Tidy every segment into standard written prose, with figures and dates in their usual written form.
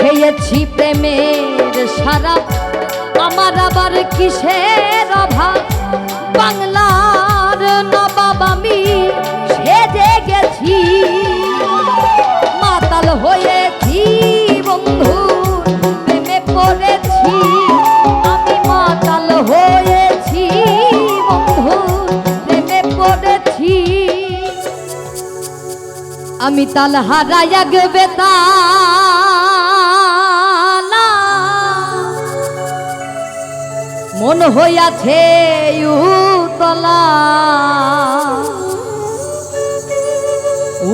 খেয়েছি প্রেমের শরাব, আমার আবার কিসের অভাব। বাংলার নবাব আমি সেজে গেছি, মাতাল হয়েছি বন্ধু প্রেমে পড়েছি। আমি মাতাল হয়েছি বন্ধু প্রেমে পড়েছি। আমি তাল হারাইয়া গেবে তালা, মন হইয়াছে উতলা।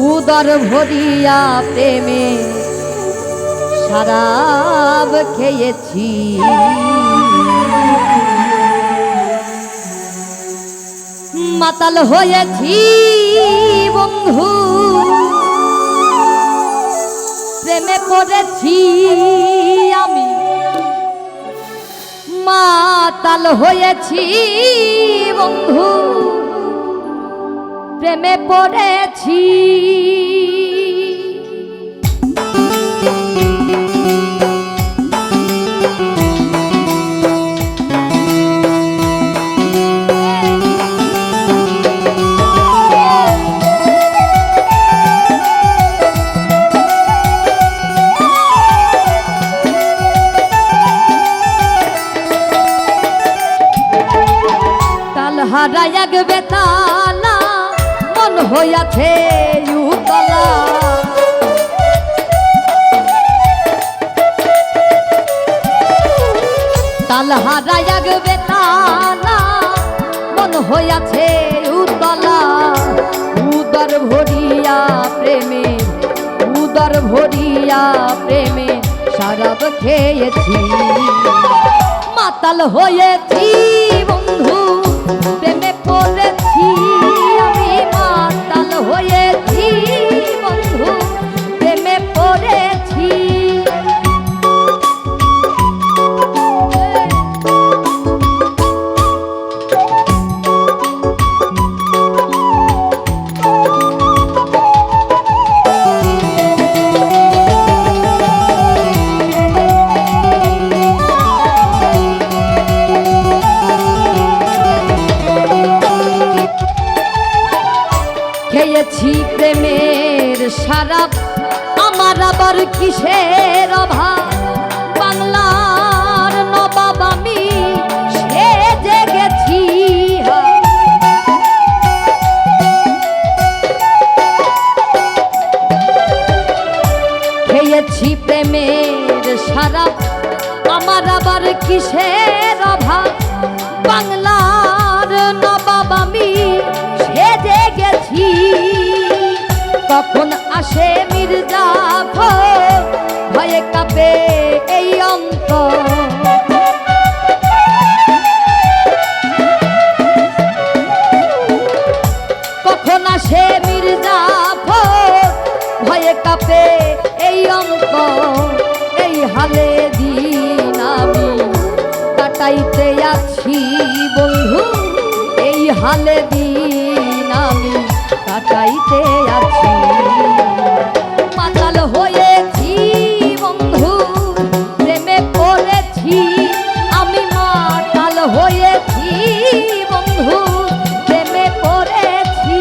উদর ভরিয়া প্রেমে শরাব খেয়েছি। মাতাল হয়েছি বন্ধু প্রেমে পড়েছি। আমি মাতাল হয়েছি বন্ধু প্রেমে পড়েছি। হারাইয়া গেবে তালা, মন হইয়াছে উতলা। তাল হারাইয়া গেবে তালা, মন হইয়াছে উতলা। উদর ভরিয়া প্রেমে, উদর ভরিয়া প্রেমে শরাব খেয়েছি। মাতাল হয়েছি বন্ধু প্রেমে পড়েছি। আমি মাতাল হয়েছি বন্ধু প্রেমে পড়েছি। খেয়েছি প্রেমের শরাব, আমার আবার কিসের অভাব। বাংলার নবাব আমি সেজে গেছি। খেয়েছি প্রেমের শরাব, আমার আবার কিসের অভাব। বাংলার নবাব আমি সেজে গেছি। কখন আসে মির্জাফর ভয়ে কাঁপে এই অন্তর। কখন আসে মির্জাফর ভয়ে কাঁপে এই অন্তর। এই হালে দিন আমি কাটাইতে আছি বন্ধু, এই হালে দিন আমি কাটাইতে আছি। মাতাল হয়েছি বন্ধু প্রেমে পড়েছি। আমি মাতাল হয়েছি বন্ধু প্রেমে পড়েছি।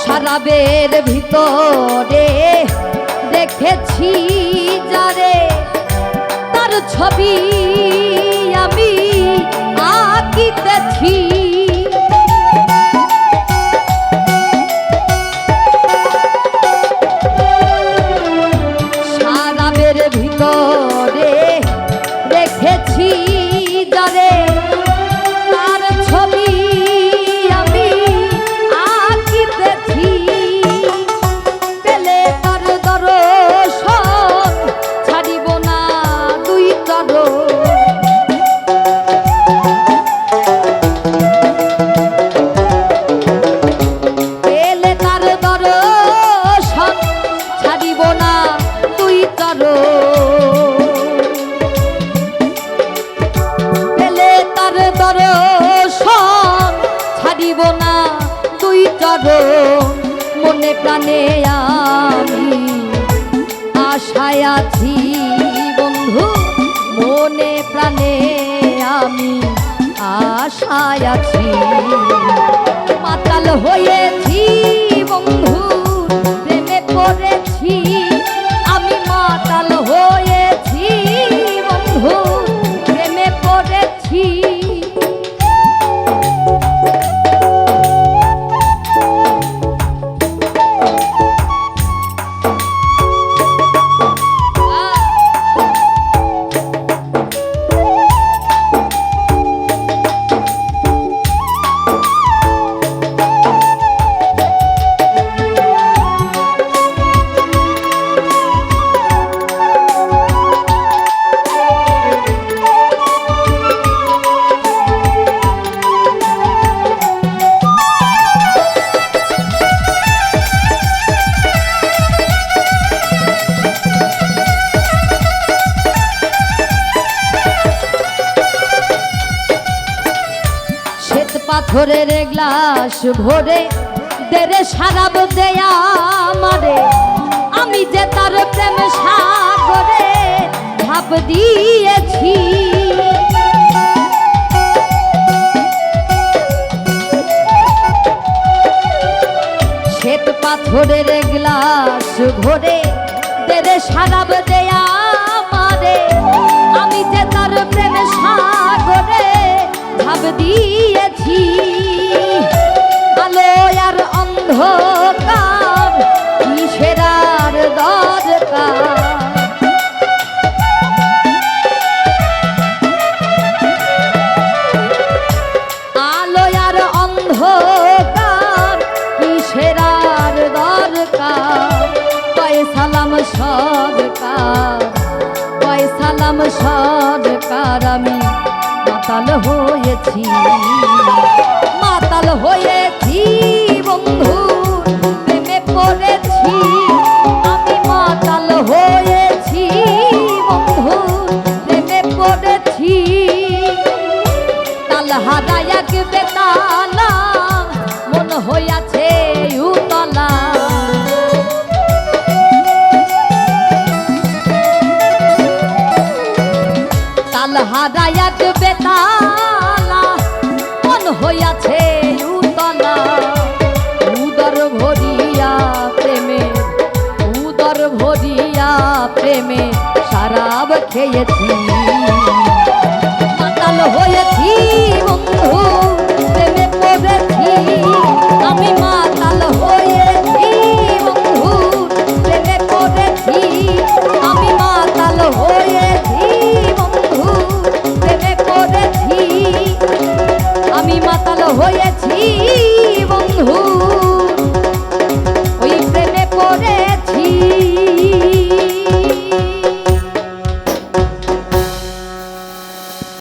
শরাবের ভিতরে দেখেছি যারে, তার ছবি আমি আঁকিতেছি। শরাবের ভিতরে দেখেছি যারে, তার ছবি আমি তুই চরণ মনে প্রাণে আমি আশায় আছি বন্ধু মনে প্রাণে আমি আশায় আছি মাতাল হয়েছি বন্ধু প্রেমে পড়েছি আমি মাতাল হয়েছি বন্ধু প্রেমে পড়েছি পাথরের গ্লাস ভরে দেরে সারাব দেয়া আমারে আমি যে তার প্রেম সাগরে ঝাঁপ দিয়েছি শ্বেত পাথরের গ্লাস ভরে দেরে সারাব দেয়া আমারে আমি যে তার প্রেম সাগরে ঝাঁপ দিয়েছি আলো আর অন্ধকার কিসের আর দরকার আলো আর অন্ধকার কিসের আর দরকার পয়সালাম সরকার পয়সালাম সরকার আমি মাতাল হয়েছি মাতাল হয়েছি বন্ধু প্রেমে পড়েছি আমি মাতাল হয়েছি বন্ধু প্রেমে পড়েছি তাল হারায় এক বেতালা মন হইয়াছে উতলা তাল হারায় এক বেতালা মন হইয়াছে উতলা উদর ভরিয়া প্রেমে উদর ভরিয়া প্রেমে শরাব খেয়েছি মাতাল হয়েছি বন্ধু প্রেমে পড়েছি আমি মাতাল হয়েছি বন্ধু প্রেমে পড়েছি আমি মাতাল হয়েছি বন্ধু প্রেমে পড়েছি আমি মাতাল হয়েছি